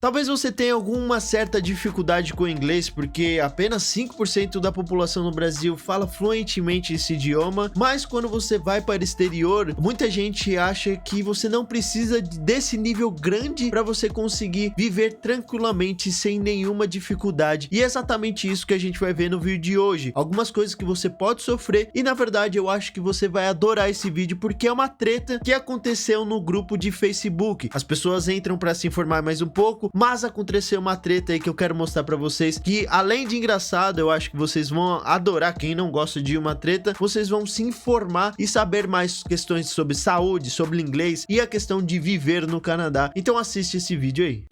Talvez você tenha alguma certa dificuldade com o inglês, porque apenas 5% da população no Brasil fala fluentemente esse idioma, mas quando você vai para o exterior, muita gente acha que você não precisa desse nível grande para você conseguir viver tranquilamente sem nenhuma dificuldade. E é exatamente isso que a gente vai ver no vídeo de hoje. Algumas coisas que você pode sofrer e na verdade eu acho que você vai adorar esse vídeo porque é uma treta que aconteceu no grupo de Facebook. As pessoas entram para se informar mais um pouco, mas aconteceu uma treta aí que eu quero mostrar pra vocês, que além de engraçado, eu acho que vocês vão adorar. Quem não gosta de uma treta, vocês vão se informar e saber mais questões sobre saúde, sobre inglês e a questão de viver no Canadá. Então assiste esse vídeo aí.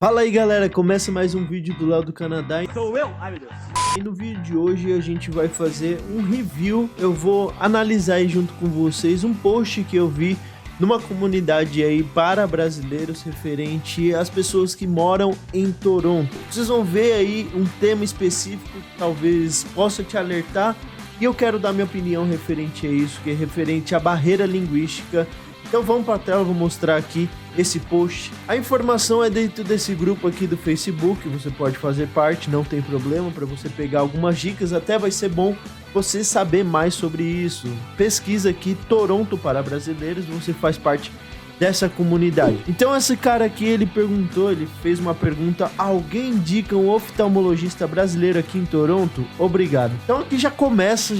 Fala aí galera, começa mais um vídeo do Léo do Canadá. Sou eu? Ai meu Deus. E no vídeo de hoje a gente vai fazer um review. Eu vou analisar aí junto com vocês um post que eu vi numa comunidade aí para brasileiros referente às pessoas que moram em Toronto. Vocês vão ver aí um tema específico que talvez possa te alertar e eu quero dar minha opinião referente a isso, que é referente à barreira linguística. Então vamos para a tela, eu vou mostrar aqui esse post. A informação é dentro desse grupo aqui do Facebook, você pode fazer parte, não tem problema, para você pegar algumas dicas, até vai ser bom você saber mais sobre isso. Pesquisa aqui Toronto para brasileiros, você faz parte dessa comunidade. Então esse cara aqui, ele fez uma pergunta: alguém indica um oftalmologista brasileiro aqui em Toronto? Obrigado. Então aqui já começa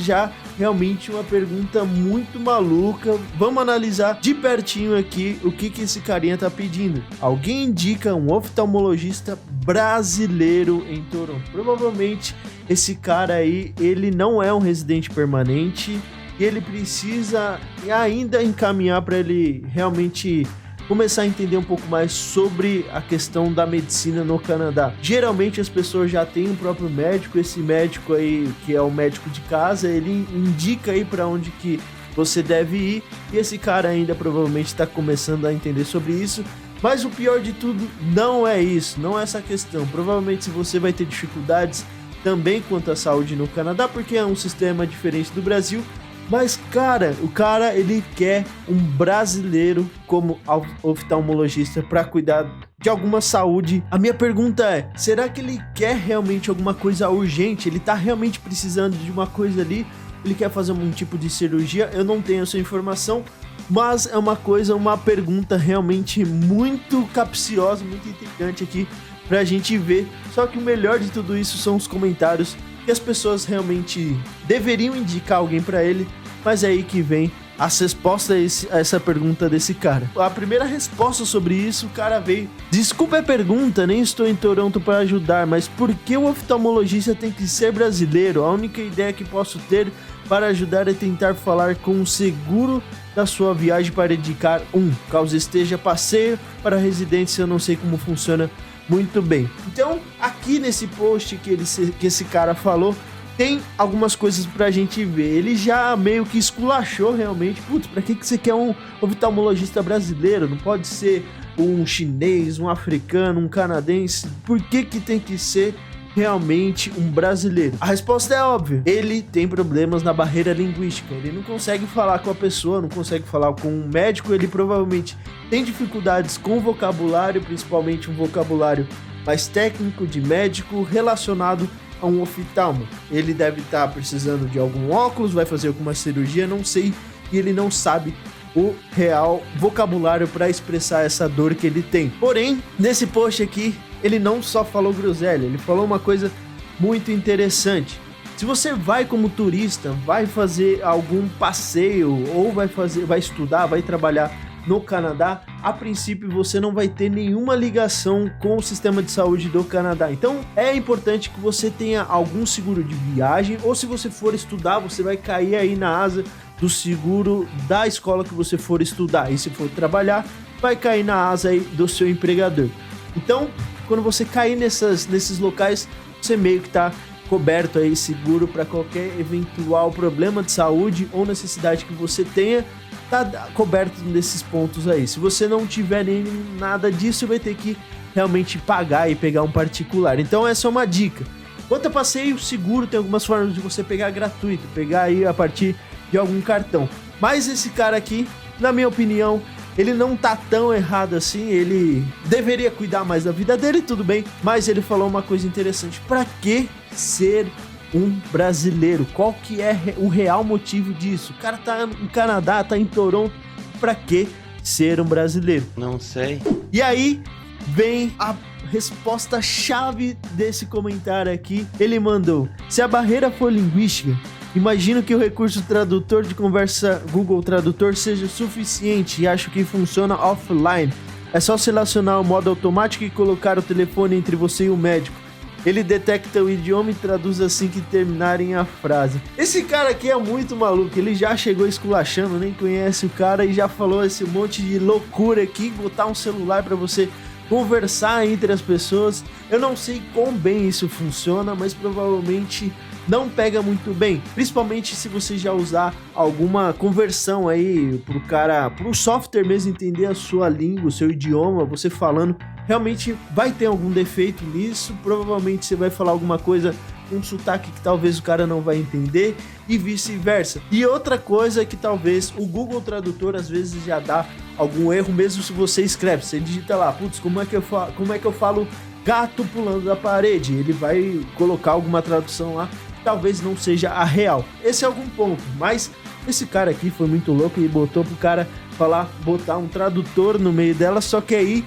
realmente uma pergunta muito maluca. Vamos analisar de pertinho aqui o que esse carinha tá pedindo. Alguém indica um oftalmologista brasileiro em Toronto? Provavelmente esse cara aí, ele não é um residente permanente e ele precisa ainda encaminhar para ele realmente começar a entender um pouco mais sobre a questão da medicina no Canadá. Geralmente as pessoas já têm um próprio médico, esse médico aí, que é o médico de casa, ele indica aí para onde que você deve ir, e esse cara ainda provavelmente está começando a entender sobre isso. Mas o pior de tudo não é isso, não é essa questão. Provavelmente se você vai ter dificuldades também quanto à saúde no Canadá, porque é um sistema diferente do Brasil. Mas cara, o cara ele quer um brasileiro como oftalmologista para cuidar de alguma saúde. A minha pergunta é, será que ele quer realmente alguma coisa urgente? Ele tá realmente precisando de uma coisa ali? Ele quer fazer um tipo de cirurgia? Eu não tenho essa informação, mas é uma pergunta realmente muito capciosa, muito intrigante aqui pra gente ver. Só que o melhor de tudo isso são os comentários, que as pessoas realmente deveriam indicar alguém para ele, mas é aí que vem as respostas a essa pergunta desse cara. A primeira resposta sobre isso, o cara veio: desculpa a pergunta, nem estou em Toronto para ajudar, mas por que o oftalmologista tem que ser brasileiro? A única ideia que posso ter para ajudar é tentar falar com o seguro da sua viagem para indicar caso esteja passeio para residência. Eu não sei como funciona muito bem. Então, aqui nesse post que esse cara falou, tem algumas coisas pra gente ver. Ele já meio que esculachou realmente. Putz, pra que você quer um oftalmologista brasileiro? Não pode ser um chinês, um africano, um canadense? Por que tem que ser realmente um brasileiro? A resposta é óbvia. Ele tem problemas na barreira linguística. Ele não consegue falar com a pessoa, não consegue falar com um médico. Ele provavelmente tem dificuldades com vocabulário, principalmente um vocabulário mais técnico de médico relacionado a um oftalmo. Ele deve estar precisando de algum óculos, vai fazer alguma cirurgia, não sei, e ele não sabe o real vocabulário para expressar essa dor que ele tem. Porém, nesse post aqui, ele não só falou groselha, ele falou uma coisa muito interessante. Se você vai como turista, vai fazer algum passeio ou vai estudar, vai trabalhar no Canadá, a princípio você não vai ter nenhuma ligação com o sistema de saúde do Canadá. Então é importante que você tenha algum seguro de viagem, ou se você for estudar, você vai cair aí na asa do seguro da escola que você for estudar. E se for trabalhar, vai cair na asa aí do seu empregador. Então, quando você cair nesses locais, você meio que tá coberto aí, seguro para qualquer eventual problema de saúde ou necessidade que você tenha, tá coberto nesses pontos aí. Se você não tiver nem nada disso, vai ter que realmente pagar e pegar um particular. Então essa é uma dica. Quanto a passeio seguro, tem algumas formas de você pegar gratuito, pegar aí a partir de algum cartão. Mas esse cara aqui, na minha opinião, ele não tá tão errado assim, ele deveria cuidar mais da vida dele, tudo bem, mas ele falou uma coisa interessante: pra que ser um brasileiro? Qual que é o real motivo disso? O cara tá no Canadá, tá em Toronto, pra que ser um brasileiro? Não sei. E aí vem a resposta-chave desse comentário aqui. Ele mandou: se a barreira for linguística, imagino que o recurso tradutor de conversa Google Tradutor seja suficiente e acho que funciona offline. É só selecionar o modo automático e colocar o telefone entre você e o médico. Ele detecta o idioma e traduz assim que terminarem a frase. Esse cara aqui é muito maluco, ele já chegou esculachando, nem conhece o cara e já falou esse monte de loucura aqui, botar um celular para você conversar entre as pessoas. Eu não sei quão bem isso funciona, mas provavelmente não pega muito bem, principalmente se você já usar alguma conversão aí pro software mesmo entender a sua língua, o seu idioma, você falando, realmente vai ter algum defeito nisso, provavelmente você vai falar alguma coisa com um sotaque que talvez o cara não vai entender e vice-versa. E outra coisa é que talvez o Google Tradutor às vezes já dá algum erro mesmo se você escreve, você digita lá, putz, como é que eu falo gato pulando da parede? Ele vai colocar alguma tradução lá, talvez não seja a real. Esse é algum ponto, mas esse cara aqui foi muito louco e botou pro cara botar um tradutor no meio dela, só que aí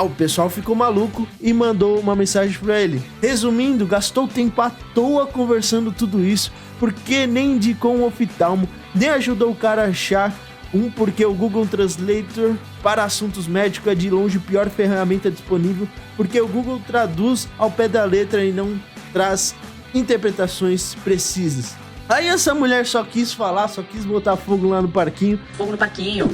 o pessoal ficou maluco e mandou uma mensagem pra ele. Resumindo, gastou tempo à toa conversando tudo isso, porque nem indicou um oftalmo, nem ajudou o cara a achar porque o Google Translator para assuntos médicos é de longe a pior ferramenta disponível, porque o Google traduz ao pé da letra e não traz interpretações precisas. Aí essa mulher só quis botar fogo lá no parquinho. Fogo no parquinho.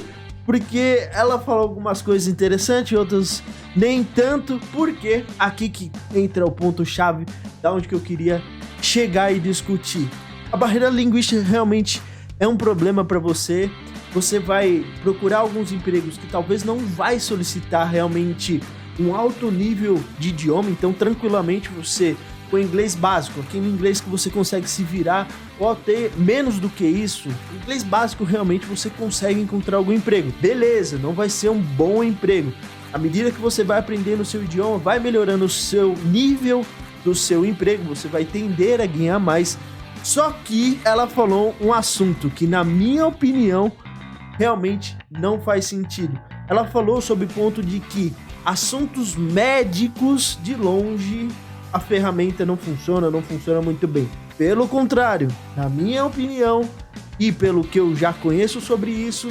Porque ela falou algumas coisas interessantes, outras nem tanto, porque aqui que entra o ponto-chave da onde que eu queria chegar e discutir. A barreira linguística realmente é um problema para você. Você vai procurar alguns empregos que talvez não vai solicitar realmente um alto nível de idioma, então tranquilamente você, com inglês básico, aquele inglês que você consegue se virar, ou até menos do que isso, inglês básico realmente você consegue encontrar algum emprego. Beleza, não vai ser um bom emprego. À medida que você vai aprendendo o seu idioma, vai melhorando o seu nível do seu emprego, você vai tender a ganhar mais. Só que ela falou um assunto que, na minha opinião, realmente não faz sentido. Ela falou sobre o ponto de que assuntos médicos, de longe, a ferramenta não funciona muito bem. Pelo contrário, na minha opinião, e pelo que eu já conheço sobre isso,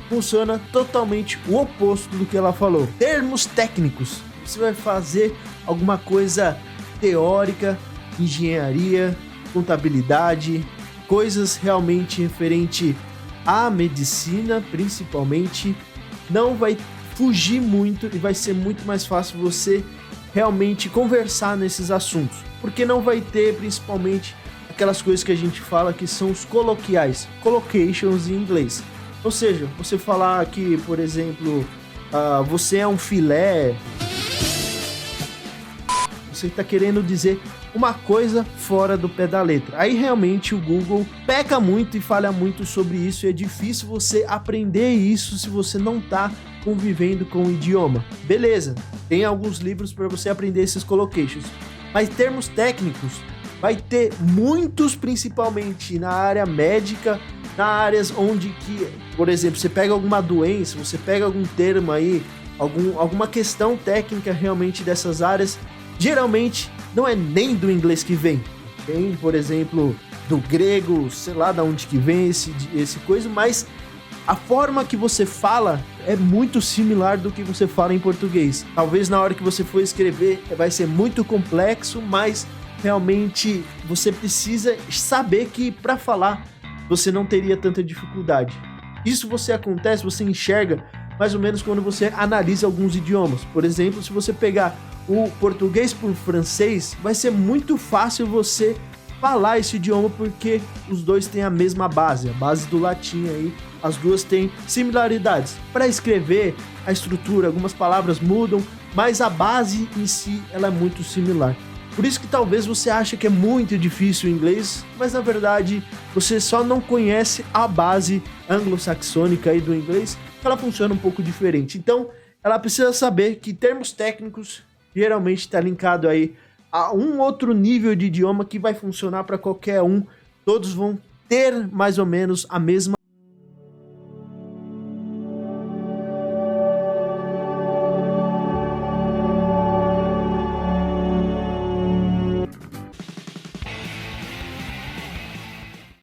funciona totalmente o oposto do que ela falou. Termos técnicos. Você vai fazer alguma coisa teórica, engenharia, contabilidade, coisas realmente referente à medicina, principalmente, não vai fugir muito e vai ser muito mais fácil você realmente conversar nesses assuntos, porque não vai ter principalmente aquelas coisas que a gente fala que são os coloquiais, collocations em inglês. Ou seja, você falar que, por exemplo, você é um filé, você está querendo dizer uma coisa fora do pé da letra. Aí realmente o Google peca muito e falha muito sobre isso, e é difícil você aprender isso se você não está convivendo com o idioma. Beleza, tem alguns livros para você aprender esses collocations, mas termos técnicos vai ter muitos, principalmente na área médica, na áreas onde que, por exemplo, você pega alguma doença, você pega algum termo aí, alguma questão técnica realmente dessas áreas, geralmente não é nem do inglês que vem. Tem, por exemplo, do grego, sei lá de onde que vem esse coisa, mas a forma que você fala é muito similar do que você fala em português. Talvez na hora que você for escrever vai ser muito complexo, mas realmente você precisa saber que para falar você não teria tanta dificuldade. Isso você enxerga mais ou menos quando você analisa alguns idiomas. Por exemplo, se você pegar o português por francês, vai ser muito fácil você falar esse idioma, porque os dois têm a mesma base, a base do latim aí, as duas têm similaridades. Para escrever, a estrutura, algumas palavras mudam, mas a base em si, ela é muito similar. Por isso que talvez você ache que é muito difícil o inglês, mas na verdade você só não conhece a base anglo-saxônica aí do inglês, que ela funciona um pouco diferente. Então, ela precisa saber que termos técnicos geralmente está linkado aí a um outro nível de idioma que vai funcionar para qualquer um. Todos vão ter mais ou menos a mesma